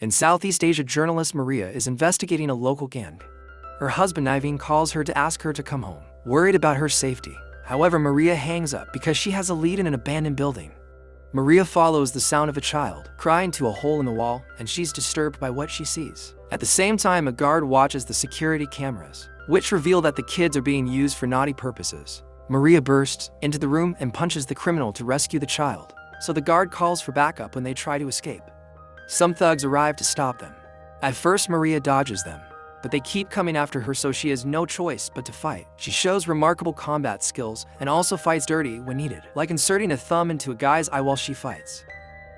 In Southeast Asia, journalist Maria is investigating a local gang. Her husband Naveen calls her to ask her to come home, worried about her safety. However, Maria hangs up because she has a lead in an abandoned building. Maria follows the sound of a child crying to a hole in the wall, and she's disturbed by what she sees. At the same time, a guard watches the security cameras, which reveal that the kids are being used for naughty purposes. Maria bursts into the room and punches the criminal to rescue the child, so the guard calls for backup when they try to escape. Some thugs arrive to stop them. At first, Maria dodges them, but they keep coming after her, so she has no choice but to fight. She shows remarkable combat skills and also fights dirty when needed, like inserting a thumb into a guy's eye while she fights.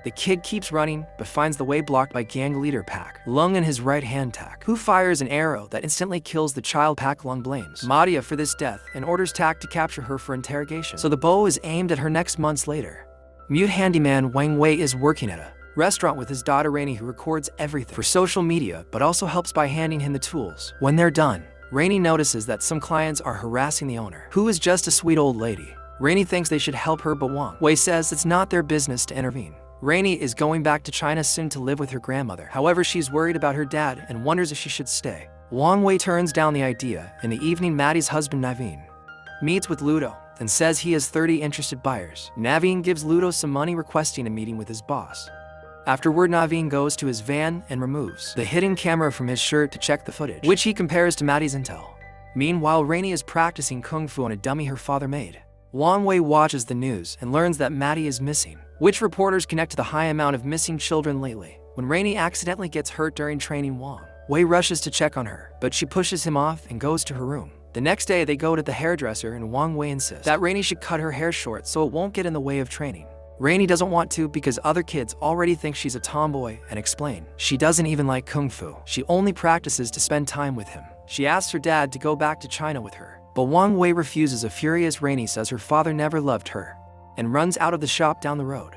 The kid keeps running, but finds the way blocked by gang leader Pak Lung and his right-hand Tak, who fires an arrow that instantly kills the child. Pak Lung blames Madia for this death and orders Tak to capture her for interrogation, so the bow is aimed at her next months later. Mute handyman Wang Wei is working at a restaurant with his daughter Rainy, who records everything for social media but also helps by handing him the tools. When they're done, Rainy notices that some clients are harassing the owner, who is just a sweet old lady. Rainy thinks they should help her, but Wang Wei says it's not their business to intervene. Rainy is going back to China soon to live with her grandmother. However, she's worried about her dad and wonders if she should stay. Wang Wei turns down the idea. In the evening, Maddie's husband Naveen meets with Ludo and says he has 30 interested buyers. Naveen gives Ludo some money, requesting a meeting with his boss. Afterward, Naveen goes to his van and removes the hidden camera from his shirt to check the footage, which he compares to Maddie's intel. Meanwhile, Rainy is practicing kung fu on a dummy her father made. Wang Wei watches the news and learns that Maddie is missing, which reporters connect to the high amount of missing children lately. When Rainy accidentally gets hurt during training, Wang Wei rushes to check on her, but she pushes him off and goes to her room. The next day, they go to the hairdresser, and Wang Wei insists that Rainy should cut her hair short so it won't get in the way of training. Rainy doesn't want to because other kids already think she's a tomboy and explain she doesn't even like kung fu. She only practices to spend time with him. She asks her dad to go back to China with her, but Wang Wei refuses. A furious Rainy says her father never loved her and runs out of the shop down the road.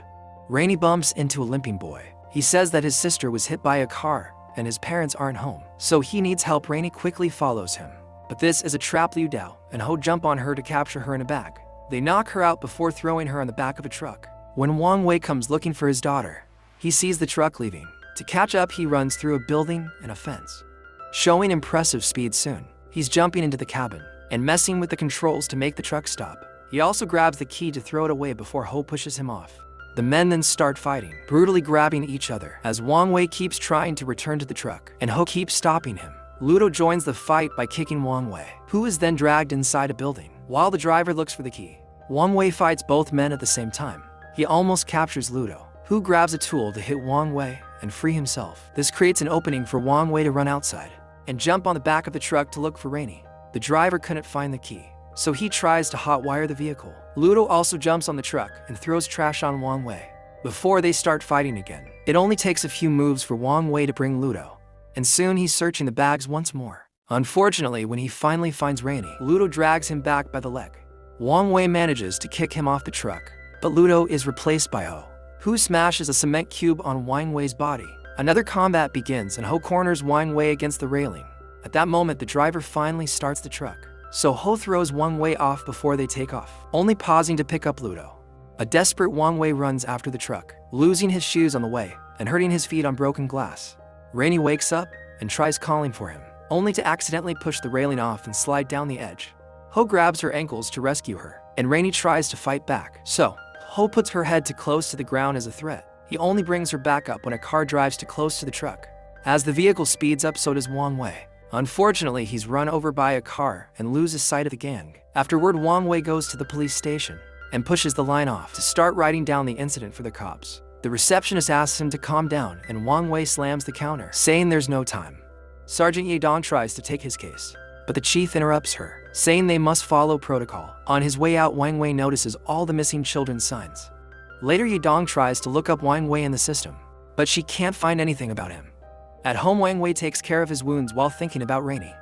Rainy bumps into a limping boy. He says that his sister was hit by a car and his parents aren't home, so he needs help. Rainy quickly follows him, but this is a trap. Liu Dao and Ho jump on her to capture her in a bag. They knock her out before throwing her on the back of a truck. When Wang Wei comes looking for his daughter, he sees the truck leaving. To catch up, he runs through a building and a fence, showing impressive speed. Soon, he's jumping into the cabin and messing with the controls to make the truck stop. He also grabs the key to throw it away before Ho pushes him off. The men then start fighting, brutally grabbing each other as Wang Wei keeps trying to return to the truck and Ho keeps stopping him. Ludo joins the fight by kicking Wang Wei, who is then dragged inside a building. While the driver looks for the key, Wang Wei fights both men at the same time. He almost captures Ludo, who grabs a tool to hit Wang Wei and free himself. This creates an opening for Wang Wei to run outside and jump on the back of the truck to look for Rainy. The driver couldn't find the key, so he tries to hotwire the vehicle. Ludo also jumps on the truck and throws trash on Wang Wei before they start fighting again. It only takes a few moves for Wang Wei to bring Ludo, and soon he's searching the bags once more. Unfortunately, when he finally finds Rainy, Ludo drags him back by the leg. Wang Wei manages to kick him off the truck, but Ludo is replaced by Ho, who smashes a cement cube on Wang Wei's body. Another combat begins and Ho corners Wang Wei against the railing. At that moment, the driver finally starts the truck, so Ho throws Wang Wei off before they take off, only pausing to pick up Ludo. A desperate Wang Wei runs after the truck, losing his shoes on the way and hurting his feet on broken glass. Rainy wakes up and tries calling for him, only to accidentally push the railing off and slide down the edge. Ho grabs her ankles to rescue her, and Rainy tries to fight back, so Ho puts her head too close to the ground as a threat. He only brings her back up when a car drives too close to the truck. As the vehicle speeds up, so does Wang Wei. Unfortunately, he's run over by a car and loses sight of the gang. Afterward, Wang Wei goes to the police station and pushes the line off to start writing down the incident for the cops. The receptionist asks him to calm down, and Wang Wei slams the counter, saying there's no time. Sergeant Yedong tries to take his case, but the chief interrupts her, saying they must follow protocol. On his way out, Wang Wei notices all the missing children's signs. Later, Yedong tries to look up Wang Wei in the system, but she can't find anything about him. At home, Wang Wei takes care of his wounds while thinking about Rainy.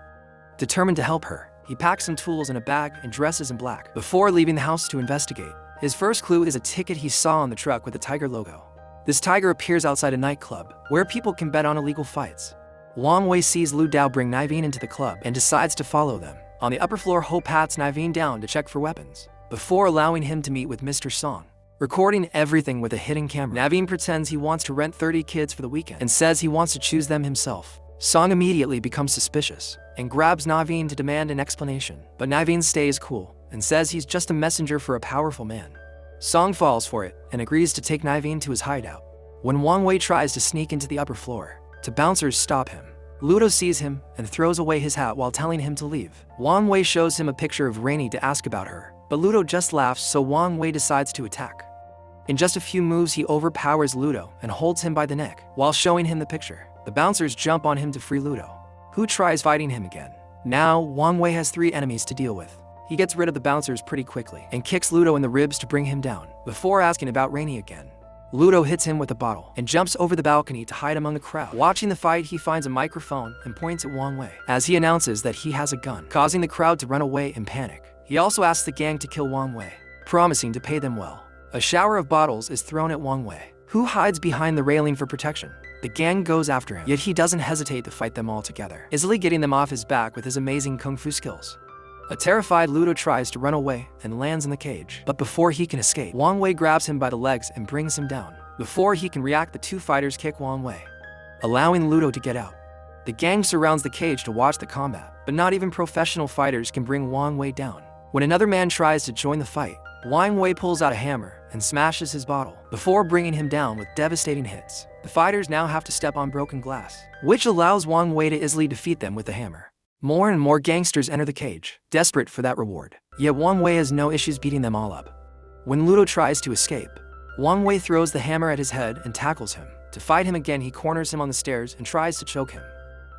Determined to help her, he packs some tools in a bag and dresses in black before leaving the house to investigate. His first clue is a ticket he saw on the truck with the tiger logo. This tiger appears outside a nightclub where people can bet on illegal fights. Wang Wei sees Liu Dao bring Naveen into the club and decides to follow them. On the upper floor, Ho pats Naveen down to check for weapons before allowing him to meet with Mr. Song. recording everything with a hidden camera. Naveen pretends he wants to rent 30 kids for the weekend and says he wants to choose them himself. Song immediately becomes suspicious and grabs Naveen to demand an explanation, but Naveen stays cool and says he's just a messenger for a powerful man. Song falls for it and agrees to take Naveen to his hideout. When Wang Wei tries to sneak into the upper floor, two bouncers stop him. Ludo sees him and throws away his hat while telling him to leave. Wang Wei shows him a picture of Rainey to ask about her, but Ludo just laughs, so Wang Wei decides to attack. In just a few moves, he overpowers Ludo and holds him by the neck while showing him the picture. The bouncers jump on him to free Ludo, who tries fighting him again. Now, Wang Wei has 3 enemies to deal with. He gets rid of the bouncers pretty quickly and kicks Ludo in the ribs to bring him down, before asking about Rainey again. Ludo hits him with a bottle and jumps over the balcony to hide among the crowd. Watching the fight, he finds a microphone and points at Wang Wei as he announces that he has a gun, causing the crowd to run away in panic. He also asks the gang to kill Wang Wei, promising to pay them well. A shower of bottles is thrown at Wang Wei, who hides behind the railing for protection. The gang goes after him, yet he doesn't hesitate to fight them all together, easily getting them off his back with his amazing kung fu skills. A terrified Ludo tries to run away and lands in the cage, but before he can escape, Wang Wei grabs him by the legs and brings him down. Before he can react, the 2 fighters kick Wang Wei, allowing Ludo to get out. The gang surrounds the cage to watch the combat, but not even professional fighters can bring Wang Wei down. When another man tries to join the fight, Wang Wei pulls out a hammer and smashes his bottle, before bringing him down with devastating hits. The fighters now have to step on broken glass, which allows Wang Wei to easily defeat them with the hammer. More and more gangsters enter the cage, desperate for that reward. Yet Wang Wei has no issues beating them all up. When Ludo tries to escape, Wang Wei throws the hammer at his head and tackles him. To fight him again, he corners him on the stairs and tries to choke him.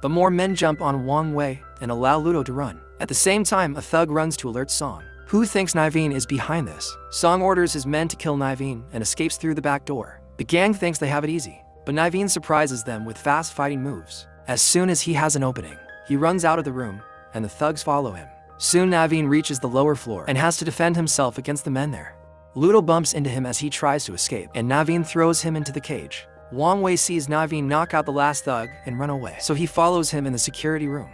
But more men jump on Wang Wei and allow Ludo to run. At the same time, a thug runs to alert Song, who thinks Naveen is behind this. Song orders his men to kill Naveen and escapes through the back door. The gang thinks they have it easy, but Naveen surprises them with fast fighting moves. As soon as he has an opening, he runs out of the room, and the thugs follow him. Soon Naveen reaches the lower floor and has to defend himself against the men there. Ludo bumps into him as he tries to escape, and Naveen throws him into the cage. Wang Wei sees Naveen knock out the last thug and run away, so he follows him in the security room.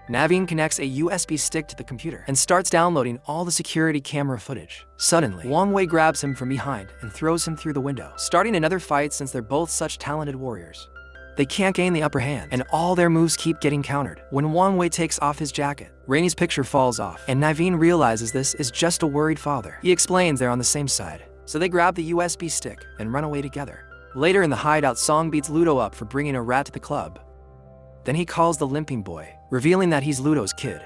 Naveen connects a USB stick to the computer and starts downloading all the security camera footage. Suddenly, Wang Wei grabs him from behind and throws him through the window, starting another fight since they're both such talented warriors. They can't gain the upper hand, and all their moves keep getting countered. When Wang Wei takes off his jacket, Rainey's picture falls off, and Naveen realizes this is just a worried father. He explains they're on the same side, so they grab the USB stick and run away together. Later in the hideout, Song beats Ludo up for bringing a rat to the club. Then he calls the limping boy, revealing that he's Ludo's kid.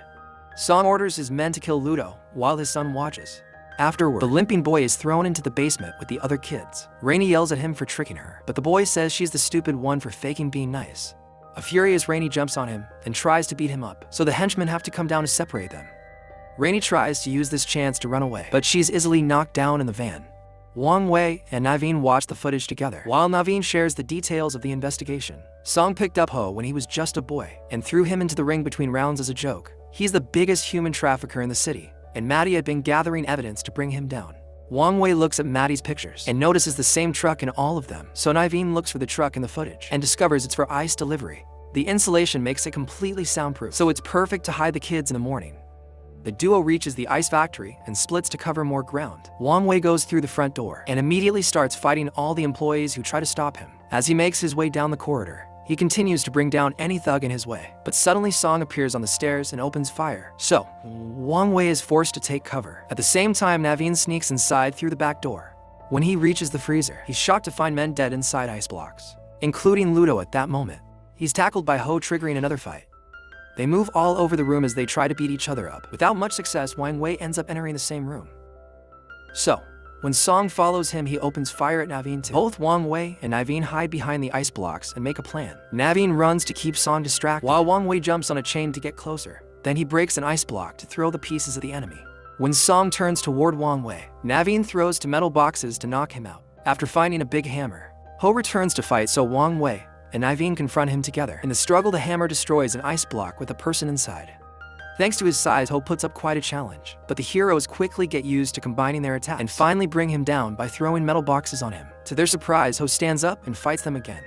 Song orders his men to kill Ludo while his son watches. Afterward, the limping boy is thrown into the basement with the other kids. Rainey yells at him for tricking her, but the boy says she's the stupid one for faking being nice. A furious Rainey jumps on him and tries to beat him up, so the henchmen have to come down to separate them. Rainey tries to use this chance to run away, but she's easily knocked down in the van. Wang Wei and Naveen watch the footage together, while Naveen shares the details of the investigation. Song picked up Ho when he was just a boy and threw him into the ring between rounds as a joke. He's the biggest human trafficker in the city, and Maddie had been gathering evidence to bring him down. Wang Wei looks at Maddie's pictures and notices the same truck in all of them, so Naveen looks for the truck in the footage and discovers it's for ice delivery. The insulation makes it completely soundproof, so it's perfect to hide the kids in the morning. The duo reaches the ice factory and splits to cover more ground. Wang Wei goes through the front door and immediately starts fighting all the employees who try to stop him. As he makes his way down the corridor, he continues to bring down any thug in his way, but suddenly Song appears on the stairs and opens fire. So, Wang Wei is forced to take cover. At the same time, Naveen sneaks inside through the back door. When he reaches the freezer, he's shocked to find men dead inside ice blocks, including Ludo at that moment. He's tackled by Ho, triggering another fight. They move all over the room as they try to beat each other up. Without much success, Wang Wei ends up entering the same room. So, when Song follows him, he opens fire at Naveen too. Both Wang Wei and Naveen hide behind the ice blocks and make a plan. Naveen runs to keep Song distracted, while Wang Wei jumps on a chain to get closer. Then he breaks an ice block to throw the pieces at the enemy. When Song turns toward Wang Wei, Naveen throws two metal boxes to knock him out. After finding a big hammer, Ho returns to fight, so Wang Wei and Naveen confront him together. In the struggle, the hammer destroys an ice block with a person inside. Thanks to his size, Ho puts up quite a challenge, but the heroes quickly get used to combining their attacks and finally bring him down by throwing metal boxes on him. To their surprise, Ho stands up and fights them again.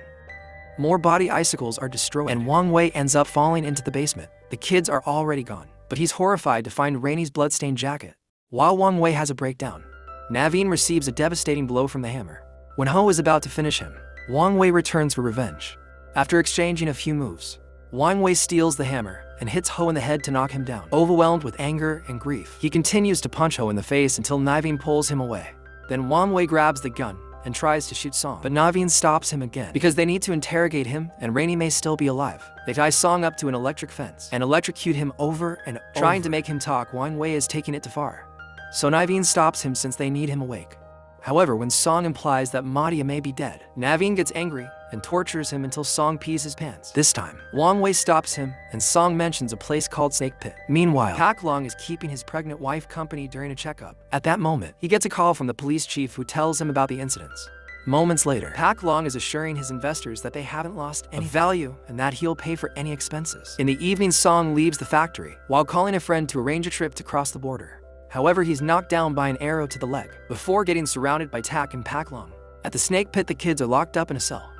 More body icicles are destroyed, and Wang Wei ends up falling into the basement. The kids are already gone, but he's horrified to find Rainey's bloodstained jacket. While Wang Wei has a breakdown, Naveen receives a devastating blow from the hammer. When Ho is about to finish him, Wang Wei returns for revenge. After exchanging a few moves, Wang Wei steals the hammer and hits Ho in the head to knock him down. Overwhelmed with anger and grief, he continues to punch Ho in the face until Naveen pulls him away. Then Wang Wei grabs the gun and tries to shoot Song, but Naveen stops him again because they need to interrogate him and Rainy may still be alive. They tie Song up to an electric fence and electrocute him over and over. Trying to make him talk, Wang Wei is taking it too far. So Naveen stops him since they need him awake. However, when Song implies that Madia may be dead, Naveen gets angry and tortures him until Song pees his pants. This time, Wang Wei stops him and Song mentions a place called Snake Pit. Meanwhile, Pak Long is keeping his pregnant wife company during a checkup. At that moment, he gets a call from the police chief who tells him about the incidents. Moments later, Pak Long is assuring his investors that they haven't lost any value and that he'll pay for any expenses. In the evening, Song leaves the factory while calling a friend to arrange a trip to cross the border. However, he's knocked down by an arrow to the leg before getting surrounded by Tak and Pak Long. At the Snake Pit, the kids are locked up in a cell.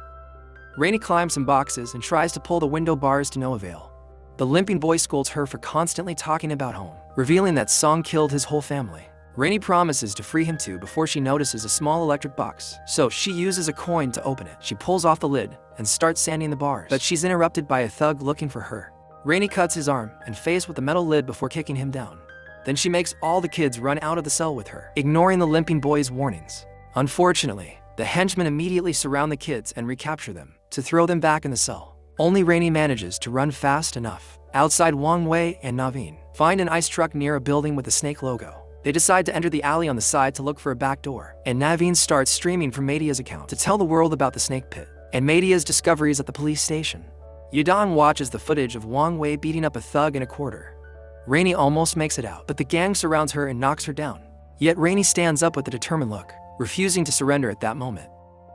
Rainy climbs some boxes and tries to pull the window bars to no avail. The limping boy scolds her for constantly talking about home, revealing that Song killed his whole family. Rainy promises to free him too before she notices a small electric box, so she uses a coin to open it. She pulls off the lid and starts sanding the bars, but she's interrupted by a thug looking for her. Rainy cuts his arm and face with the metal lid before kicking him down. Then she makes all the kids run out of the cell with her, ignoring the limping boy's warnings. Unfortunately, the henchmen immediately surround the kids and recapture them to throw them back in the cell. Only Rainy manages to run fast enough. Outside, Wang Wei and Naveen find an ice truck near a building with a snake logo. They decide to enter the alley on the side to look for a back door, and Naveen starts streaming from Madia's account to tell the world about the snake pit and Madia's discoveries at the police station. Yudong watches the footage of Wang Wei beating up a thug in a quarter. Rainy almost makes it out, but the gang surrounds her and knocks her down. Yet Rainy stands up with a determined look, refusing to surrender at that moment.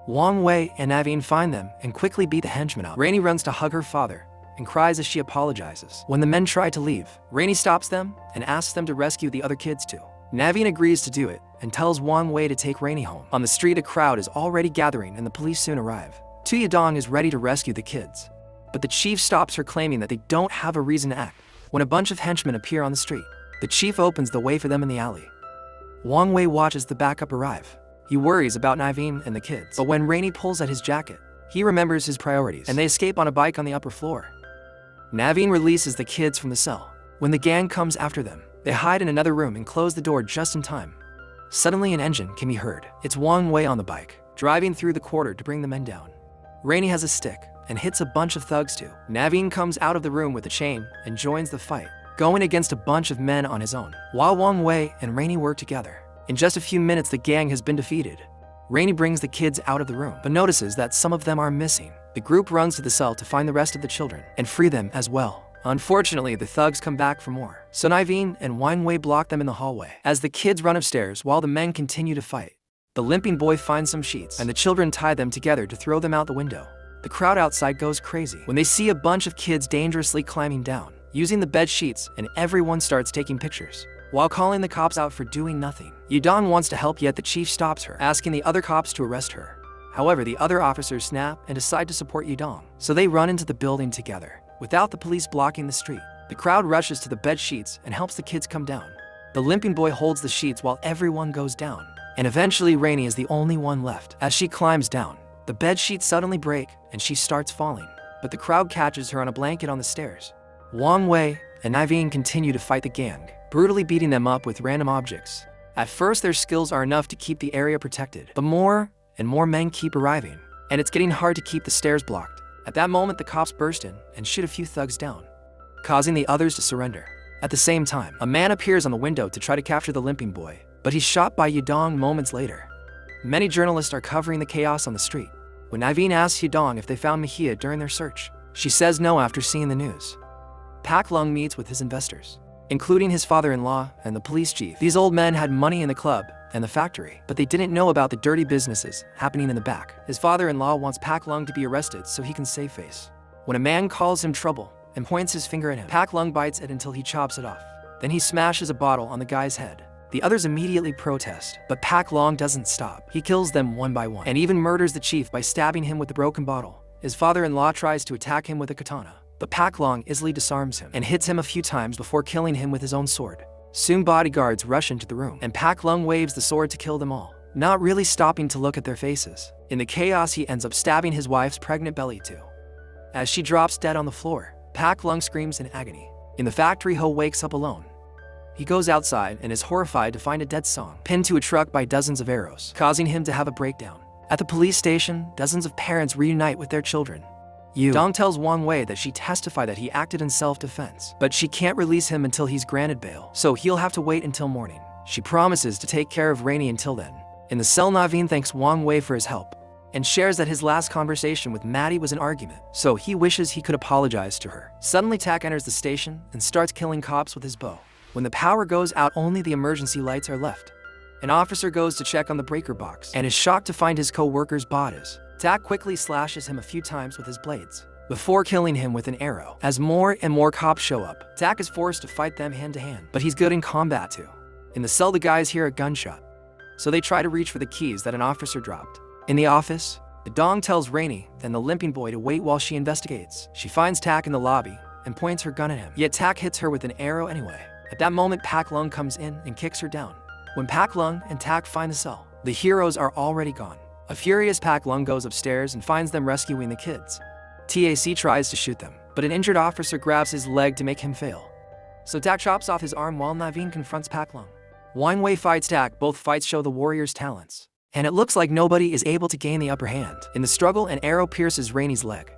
Wang Wei and Naveen find them and quickly beat the henchmen up. Rainy runs to hug her father and cries as she apologizes. When the men try to leave, Rainy stops them and asks them to rescue the other kids too. Naveen agrees to do it and tells Wang Wei to take Rainy home. On the street, a crowd is already gathering and the police soon arrive. Tu Yudong is ready to rescue the kids, but the chief stops her, claiming that they don't have a reason to act. When a bunch of henchmen appear on the street, the chief opens the way for them in the alley. Wang Wei watches the backup arrive. He worries about Naveen and the kids, but when Rainy pulls at his jacket, he remembers his priorities, and they escape on a bike on the upper floor. Naveen releases the kids from the cell. When the gang comes after them, they hide in another room and close the door just in time. Suddenly, an engine can be heard. It's Wang Wei on the bike, driving through the quarter to bring the men down. Rainy has a stick and hits a bunch of thugs too. Naveen comes out of the room with a chain and joins the fight, going against a bunch of men on his own, while Wang Wei and Rainy work together. In just a few minutes, the gang has been defeated. Rainy brings the kids out of the room, but notices that some of them are missing. The group runs to the cell to find the rest of the children and free them as well. Unfortunately, the thugs come back for more, so Naveen and Wang Wei block them in the hallway. As the kids run upstairs while the men continue to fight, the limping boy finds some sheets and the children tie them together to throw them out the window. The crowd outside goes crazy when they see a bunch of kids dangerously climbing down, using the bed sheets, and everyone starts taking pictures, while calling the cops out for doing nothing. Yudong wants to help, yet the chief stops her, asking the other cops to arrest her. However, the other officers snap and decide to support Yudong, so they run into the building together, without the police blocking the street. The crowd rushes to the bed sheets and helps the kids come down. The limping boy holds the sheets while everyone goes down, and eventually Rainy is the only one left. As she climbs down, the bed sheets suddenly break and she starts falling, but the crowd catches her on a blanket on the stairs. Wang Wei and Naveen continue to fight the gang, brutally beating them up with random objects. At first, their skills are enough to keep the area protected, but more and more men keep arriving, and it's getting hard to keep the stairs blocked. At that moment, the cops burst in and shoot a few thugs down, causing the others to surrender. At the same time, a man appears on the window to try to capture the limping boy, but he's shot by Yudong moments later. Many journalists are covering the chaos on the street. When Naveen asks Yudong if they found Mejia during their search, she says no after seeing the news. Pak Lung meets with his investors, including his father-in-law and the police chief. These old men had money in the club and the factory, but they didn't know about the dirty businesses happening in the back. His father-in-law wants Pak Lung to be arrested so he can save face. When a man calls him trouble and points his finger at him, Pak Lung bites it until he chops it off. Then he smashes a bottle on the guy's head. The others immediately protest, but Pak Lung doesn't stop. He kills them one by one and even murders the chief by stabbing him with the broken bottle. His father-in-law tries to attack him with a katana, but Pak Lung easily disarms him and hits him a few times before killing him with his own sword. Soon bodyguards rush into the room, and Pak Lung waves the sword to kill them all, not really stopping to look at their faces. In the chaos, he ends up stabbing his wife's pregnant belly too. As she drops dead on the floor, Pak Lung screams in agony. In the factory, Ho wakes up alone. He goes outside and is horrified to find a dead Song pinned to a truck by dozens of arrows, causing him to have a breakdown. At the police station, dozens of parents reunite with their children. Dong tells Wang Wei that she testified that he acted in self-defense, but she can't release him until he's granted bail, so he'll have to wait until morning. She promises to take care of Rainey until then. In the cell, Naveen thanks Wang Wei for his help and shares that his last conversation with Maddie was an argument, so he wishes he could apologize to her. Suddenly, Tak enters the station and starts killing cops with his bow. When the power goes out, only the emergency lights are left. An officer goes to check on the breaker box and is shocked to find his co-worker's bodies. Tak quickly slashes him a few times with his blades before killing him with an arrow. As more and more cops show up, Tak is forced to fight them hand to hand, but he's good in combat too. In the cell, the guys hear a gunshot, so they try to reach for the keys that an officer dropped. In the office, the Dong tells Rainey, then the limping boy, to wait while she investigates. She finds Tak in the lobby and points her gun at him, yet Tak hits her with an arrow anyway. At that moment, Pak Lung comes in and kicks her down. When Pak Lung and Tak find the cell, the heroes are already gone. A furious Pak Lung goes upstairs and finds them rescuing the kids. TAC tries to shoot them, but an injured officer grabs his leg to make him fail. So Tak chops off his arm while Naveen confronts Pak Lung. Wang Wei fights Tak. Both fights show the warrior's talents, and it looks like nobody is able to gain the upper hand. In the struggle, an arrow pierces Rainey's leg.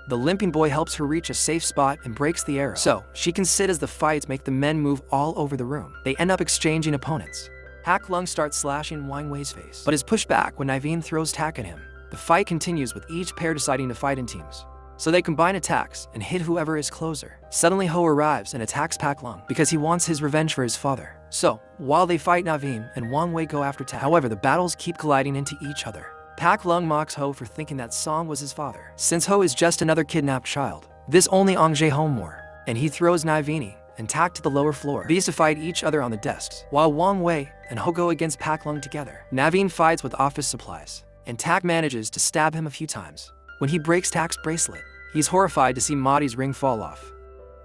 The limping boy helps her reach a safe spot and breaks the arrow, so she can sit as the fights make the men move all over the room. They end up exchanging opponents. Pak Lung starts slashing Wang Wei's face, but is pushed back when Naveen throws Tak at him. The fight continues with each pair deciding to fight in teams, so they combine attacks and hit whoever is closer. Suddenly, Ho arrives and attacks Pak Lung because he wants his revenge for his father. So, while they fight, Naveen and Wang Wei go after Tak. However, the battles keep colliding into each other. Pak Lung mocks Ho for thinking that Song was his father, since Ho is just another kidnapped child. This only engages Ho more, and he throws Naveen and Tak to the lower floor. These to fight each other on the desks, while Wang Wei and Ho go against Pak Lung together. Naveen fights with office supplies, and Tak manages to stab him a few times. When he breaks Tak's bracelet, he's horrified to see Madi's ring fall off.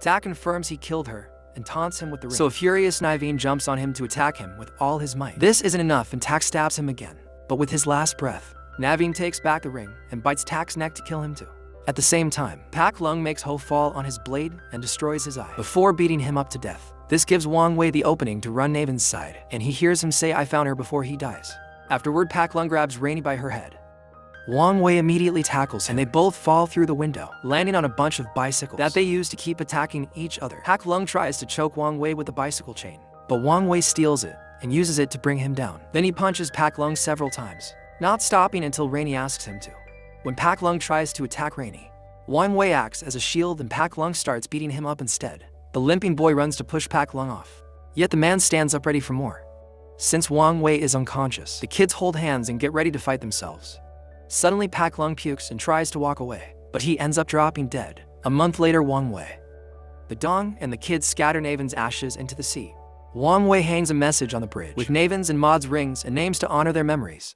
Tak confirms he killed her and taunts him with the ring. So a furious Naveen jumps on him to attack him with all his might. This isn't enough, and Tak stabs him again, but with his last breath. Naveen takes back the ring and bites Tak's neck to kill him too. At the same time, Pak Lung makes Ho fall on his blade and destroys his eye before beating him up to death. This gives Wang Wei the opening to run Naveen's side, and he hears him say, "I found her," before he dies. Afterward, Pak Lung grabs Rainey by her head. Wang Wei immediately tackles him, and they both fall through the window, landing on a bunch of bicycles that they use to keep attacking each other. Pak Lung tries to choke Wang Wei with the bicycle chain, but Wang Wei steals it and uses it to bring him down. Then he punches Pak Lung several times, not stopping until Rainey asks him to. When Pak Lung tries to attack Rainey, Wang Wei acts as a shield and Pak Lung starts beating him up instead. The limping boy runs to push Pak Lung off, yet the man stands up ready for more. Since Wang Wei is unconscious, the kids hold hands and get ready to fight themselves. Suddenly, Pak Lung pukes and tries to walk away, but he ends up dropping dead. A month later, Wang Wei, the Dong, and the kids scatter Naveen's ashes into the sea. Wang Wei hangs a message on the bridge with Naveen's and Maud's rings and names to honor their memories.